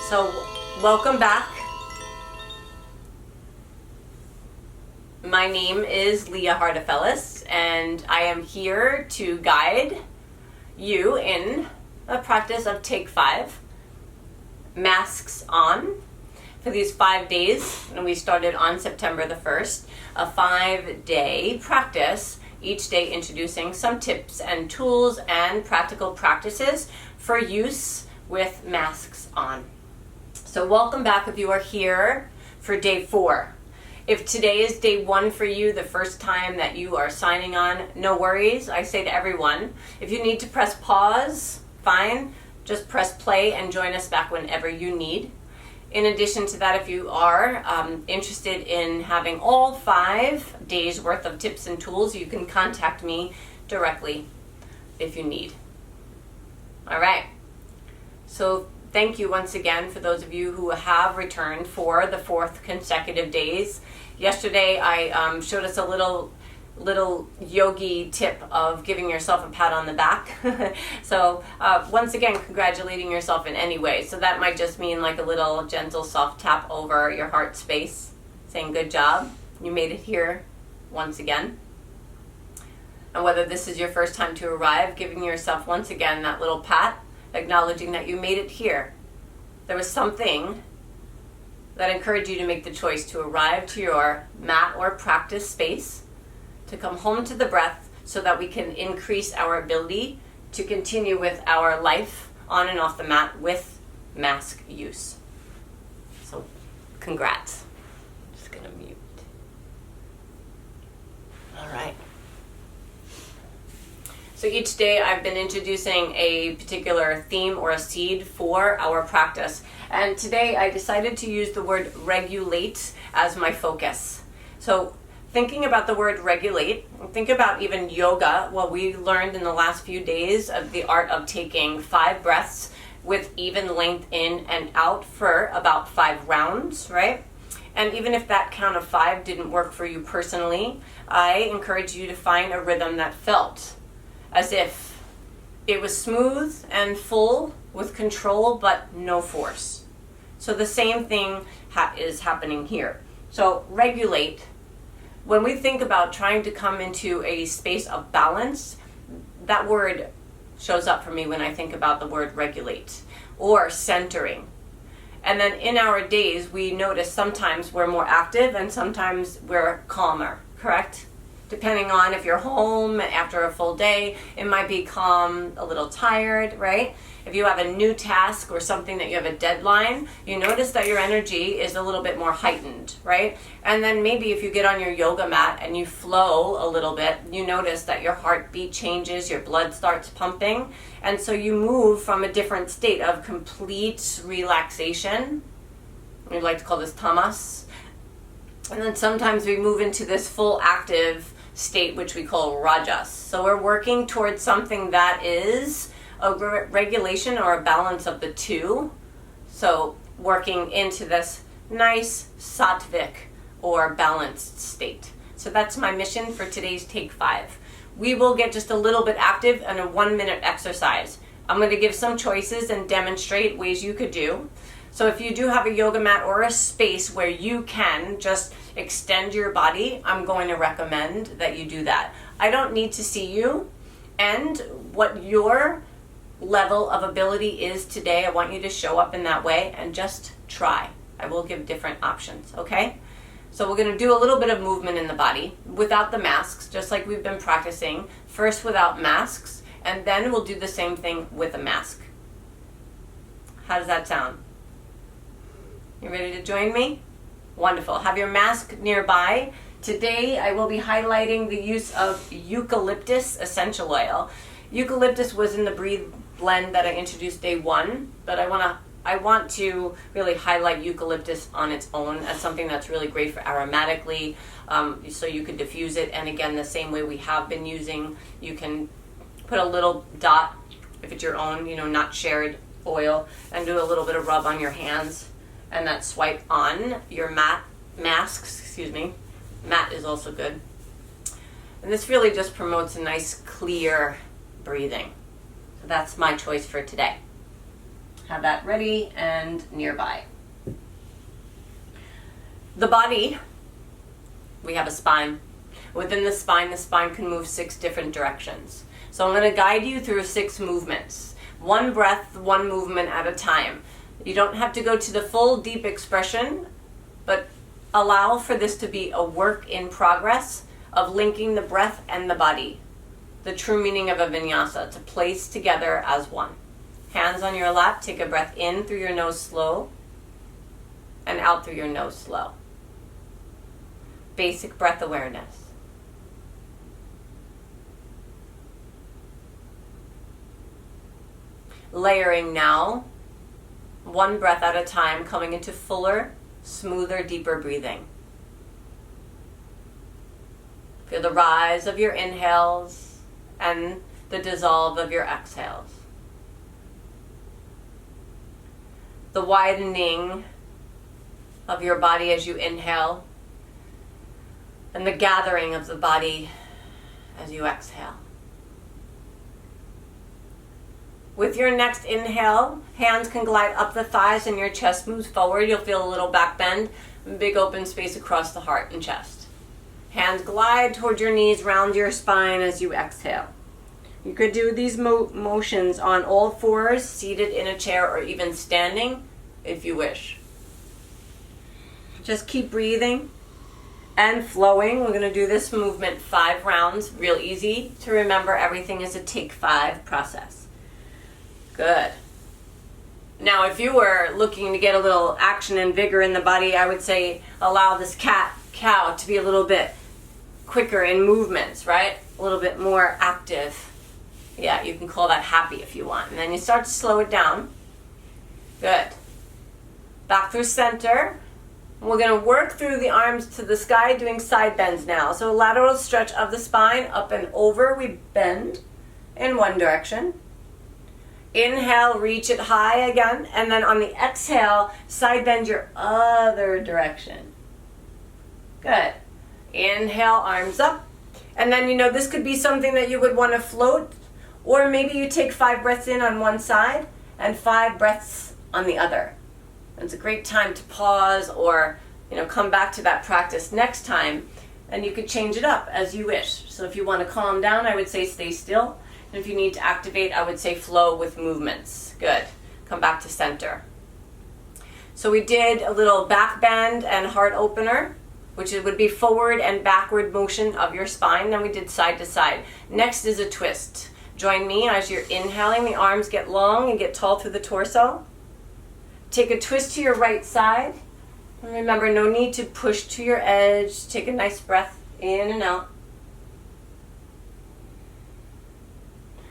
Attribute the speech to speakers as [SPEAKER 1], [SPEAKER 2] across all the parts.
[SPEAKER 1] So, welcome back. My name is Leah Hardefellis, and I am here to guide you in a practice of Take 5, masks on, for these 5 days. And we started on September the 1st, a 5-day practice, each day introducing some tips and tools and practical practices for use with masks on. So welcome back if you are here for day 4. If today is day 1 for you, the first time that you are signing on, no worries. I say to everyone, if you need to press pause, fine. Just press play and join us back whenever you need. In addition to that, if you are interested in having all 5 days worth of tips and tools, you can contact me directly if you need. All right. So thank you once again for those of you who have returned for the 4th consecutive days. Yesterday I showed us a little yogi tip of giving yourself a pat on the back. So once again, congratulating yourself in any way. So that might just mean like a little gentle soft tap over your heart space, saying good job, you made it here once again. And whether this is your first time to arrive, giving yourself once again that little pat, acknowledging that you made it here. There was something that encouraged you to make the choice to arrive to your mat or practice space, to come home to the breath so that we can increase our ability to continue with our life on and off the mat with mask use. So, congrats. I'm just gonna mute. All right. So each day I've been introducing a particular theme or a seed for our practice. And today I decided to use the word regulate as my focus. So thinking about the word regulate, think about even yoga. Well, we learned in the last few days of the art of taking 5 breaths with even length in and out for about 5 rounds, right? And even if that count of 5 didn't work for you personally, I encourage you to find a rhythm that felt as if it was smooth and full with control but no force. So the same thing is happening here. So regulate. When we think about trying to come into a space of balance, that word shows up for me when I think about the word regulate or centering. And then in our days, we notice sometimes we're more active and sometimes we're calmer, correct? Depending on if you're home after a full day, it might be calm, a little tired, right? If you have a new task or something that you have a deadline, you notice that your energy is a little bit more heightened, right? And then maybe if you get on your yoga mat and you flow a little bit, you notice that your heartbeat changes, your blood starts pumping, and so you move from a different state of complete relaxation. We like to call this tamas. And then sometimes we move into this full active state, which we call rajas. So we're working towards something that is a regulation or a balance of the two. So working into this nice sattvic or balanced state. So that's my mission for today's Take 5. We will get just a little bit active in a 1-minute exercise. I'm going to give some choices and demonstrate ways you could do. So if you do have a yoga mat or a space where you can just extend your body, I'm going to recommend that you do that. I don't need to see you and what your level of ability is today. I want you to show up in that way and just try. I will give different options, okay? So we're going to do a little bit of movement in the body without the masks, just like we've been practicing. First without masks, and then we'll do the same thing with a mask. How does that sound? You ready to join me? Wonderful. Have your mask nearby. Today I will be highlighting the use of eucalyptus essential oil. Eucalyptus was in the Breathe blend that I introduced day 1, but I want to really highlight eucalyptus on its own as something that's really great for aromatically, so you could diffuse it. And again, the same way we have been using, you can put a little dot, if it's your own, not shared oil, and do a little bit of rub on your hands. And that swipe on your masks. Mat is also good. And this really just promotes a nice clear breathing. So that's my choice for today. Have that ready and nearby. The body, we have a spine. Within the spine can move 6 different directions. So I'm going to guide you through 6 movements. One breath, one movement at a time. You don't have to go to the full deep expression, but allow for this to be a work in progress of linking the breath and the body. The true meaning of a vinyasa, to place together as one. Hands on your lap, take a breath in through your nose slow, and out through your nose slow. Basic breath awareness. Layering now, one breath at a time, coming into fuller, smoother, deeper breathing. Feel the rise of your inhales and the dissolve of your exhales. The widening of your body as you inhale, and the gathering of the body as you exhale. With your next inhale, hands can glide up the thighs and your chest moves forward. You'll feel a little back bend, big open space across the heart and chest. Hands glide toward your knees, round your spine as you exhale. You could do these motions on all fours, seated in a chair, or even standing if you wish. Just keep breathing and flowing. We're going to do this movement 5 rounds, real easy to remember. Everything is a take 5 process. Good. Now, if you were looking to get a little action and vigor in the body, I would say allow this cat-cow to be a little bit quicker in movements, right? A little bit more active. Yeah, you can call that happy if you want. And then you start to slow it down. Good. Back through center. We're going to work through the arms to the sky, doing side bends now. So lateral stretch of the spine, up and over. We bend in one direction. Inhale, reach it high again. And then on the exhale, side bend your other direction. Good. Inhale, arms up. And then, this could be something that you would want to float. Or maybe you take 5 breaths in on one side and 5 breaths on the other. It's a great time to pause or, come back to that practice next time. And you could change it up as you wish. So if you want to calm down, I would say stay still. And if you need to activate, I would say flow with movements. Good. Come back to center. So we did a little back bend and heart opener, which would be forward and backward motion of your spine. Then we did side to side. Next is a twist. Join me as you're inhaling. The arms get long and get tall through the torso. Take a twist to your right side. And remember, no need to push to your edge. Take a nice breath in and out.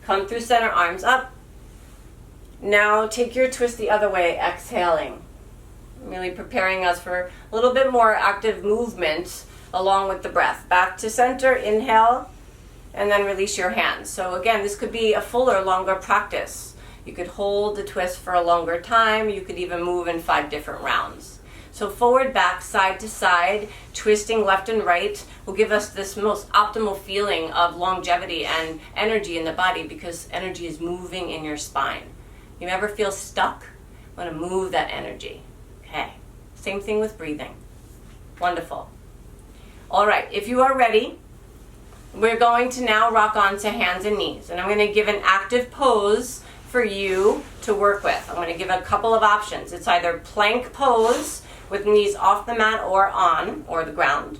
[SPEAKER 1] Come through center, arms up. Now take your twist the other way, exhaling. Really preparing us for a little bit more active movement along with the breath. Back to center, inhale, and then release your hands. So again, this could be a fuller, longer practice. You could hold the twist for a longer time. You could even move in 5 different rounds. So forward, back, side to side, twisting left and right will give us this most optimal feeling of longevity and energy in the body, because energy is moving in your spine. You ever feel stuck? Want to move that energy. Okay. Same thing with breathing. Wonderful. All right. If you are ready, we're going to now rock on to hands and knees. And I'm going to give an active pose for you to work with. I'm going to give a couple of options. It's either plank pose with knees off the mat or on, or the ground,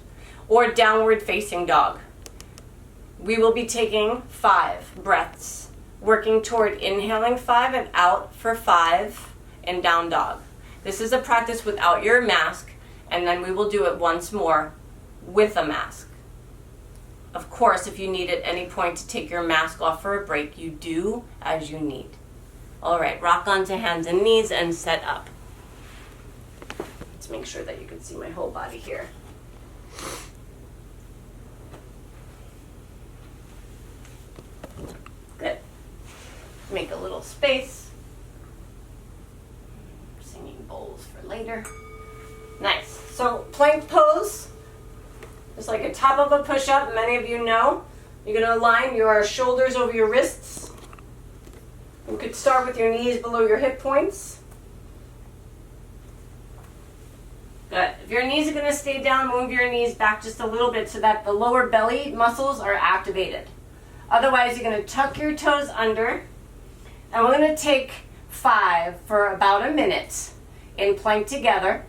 [SPEAKER 1] or downward facing dog. We will be taking 5 breaths, working toward inhaling 5 and out for 5 in down dog. This is a practice without your mask, and then we will do it once more with a mask. Of course, if you need at any point to take your mask off for a break, you do as you need. All right, rock onto hands and knees and set up. Let's make sure that you can see my whole body here. Good. Make a little space. Singing bowls for later. Nice. So plank pose, just like a top of a push-up, many of you know. You're going to align your shoulders over your wrists and could start with your knees below your hip points. Good. If your knees are going to stay down, move your knees back just a little bit so that the lower belly muscles are activated. Otherwise, you're going to tuck your toes under. And we're going to take 5 for about a minute in plank together.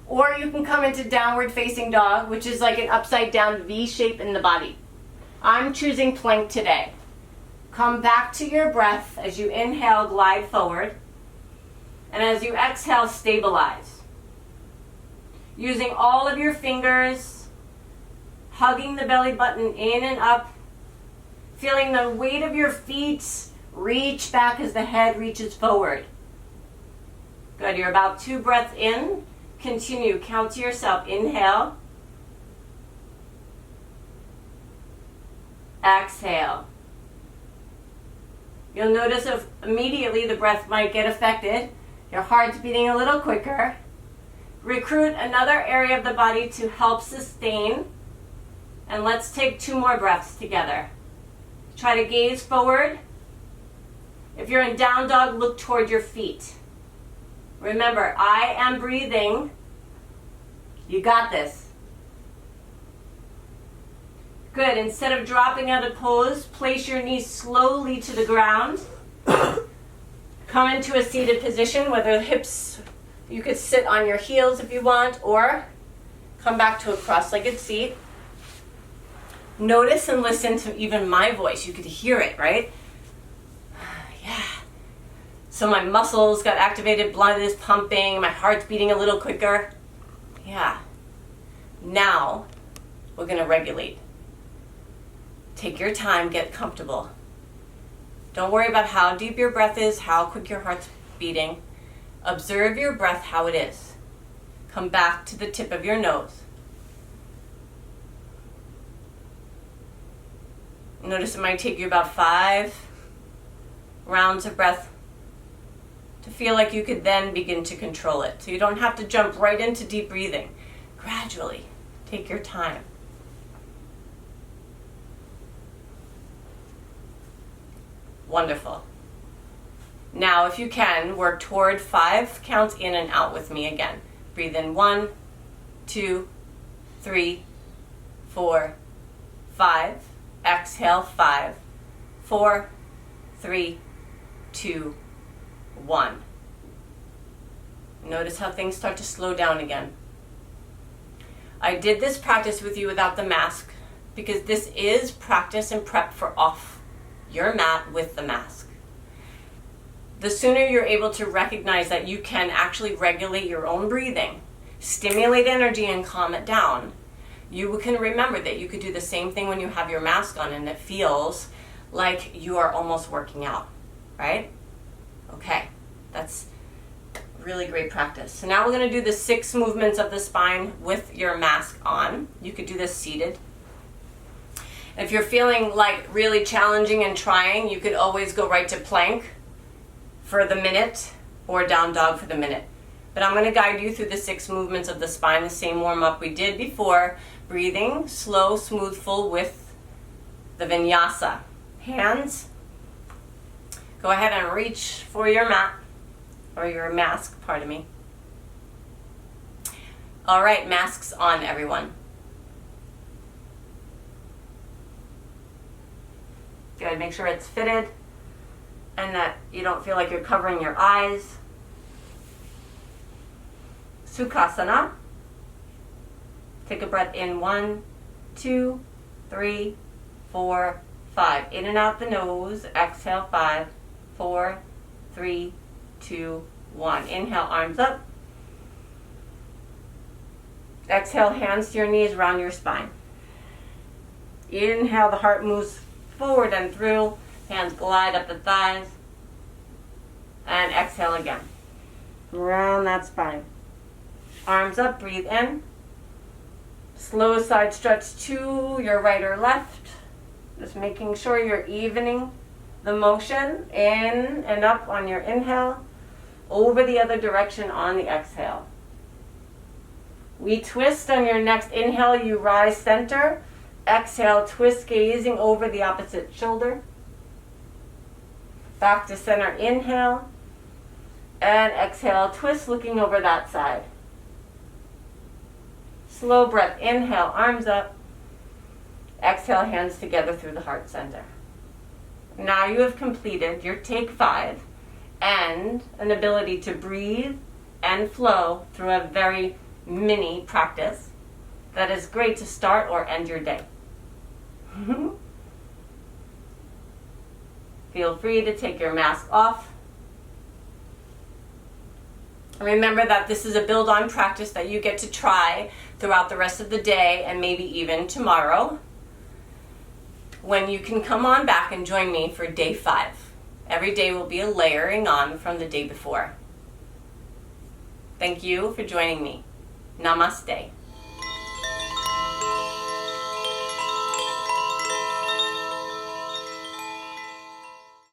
[SPEAKER 1] Or you can come into downward facing dog, which is like an upside down V shape in the body. I'm choosing plank today. Come back to your breath as you inhale, glide forward. And as you exhale, stabilize. Using all of your fingers, hugging the belly button in and up, feeling the weight of your feet reach back as the head reaches forward. Good, you're about 2 breaths in. Continue, count to yourself. Inhale. Exhale. You'll notice if immediately the breath might get affected. Your heart's beating a little quicker. Recruit another area of the body to help sustain. And let's take 2 more breaths together. Try to gaze forward. If you're in down dog, look toward your feet. Remember, I am breathing. You got this. Good. Instead of dropping out of pose, place your knees slowly to the ground. Come into a seated position, whether the hips, you could sit on your heels if you want, or come back to a cross-legged seat. Notice and listen to even my voice. You could hear it, right? Yeah. So my muscles got activated, blood is pumping, my heart's beating a little quicker. Yeah. Now, we're going to regulate. Take your time, get comfortable. Don't worry about how deep your breath is, how quick your heart's beating. Observe your breath how it is. Come back to the tip of your nose. Notice it might take you about 5 rounds of breath to feel like you could then begin to control it. So you don't have to jump right into deep breathing. Gradually, take your time. Wonderful. Now, if you can, work toward 5 counts in and out with me again. Breathe in 1, 2, 3, 4, 5. Exhale, 5, 4, 3, 2, 1. Notice how things start to slow down again. I did this practice with you without the mask because this is practice and prep for off your mat with the mask. The sooner you're able to recognize that you can actually regulate your own breathing, stimulate energy and calm it down, you can remember that you could do the same thing when you have your mask on and it feels like you are almost working out, right? Okay, that's really great practice. So now we're going to do the 6 movements of the spine with your mask on. You could do this seated. If you're feeling like really challenging and trying, you could always go right to plank for the minute or down dog for the minute. But I'm going to guide you through the 6 movements of the spine, the same warm-up we did before. Breathing, slow, smooth, full with the vinyasa. Hands, go ahead and reach for your mat, or your mask, pardon me. All right, masks on, everyone. Good, make sure it's fitted and that you don't feel like you're covering your eyes. Sukhasana. Take a breath in 1, 2, 3, 4, 5. In and out the nose. Exhale 5, 4, 3, 2, 1. Inhale, arms up. Exhale, hands to your knees, round your spine. Inhale, the heart moves forward and through. Hands glide up the thighs. And exhale again. Round that spine. Arms up, breathe in. Slow side stretch to your right or left. Just making sure you're evening the motion in and up on your inhale, over the other direction on the exhale. We twist on your next inhale, you rise center. Exhale, twist, gazing over the opposite shoulder. Back to center, inhale. And exhale, twist looking over that side. Slow breath, inhale, arms up. Exhale, hands together through the heart center. Now you have completed your take 5 and an ability to breathe and flow through a very mini practice that is great to start or end your day. Feel free to take your mask off. Remember that this is a build-on practice that you get to try throughout the rest of the day and maybe even tomorrow, when you can come on back and join me for day 5. Every day will be a layering on from the day before. Thank you for joining me. Namaste.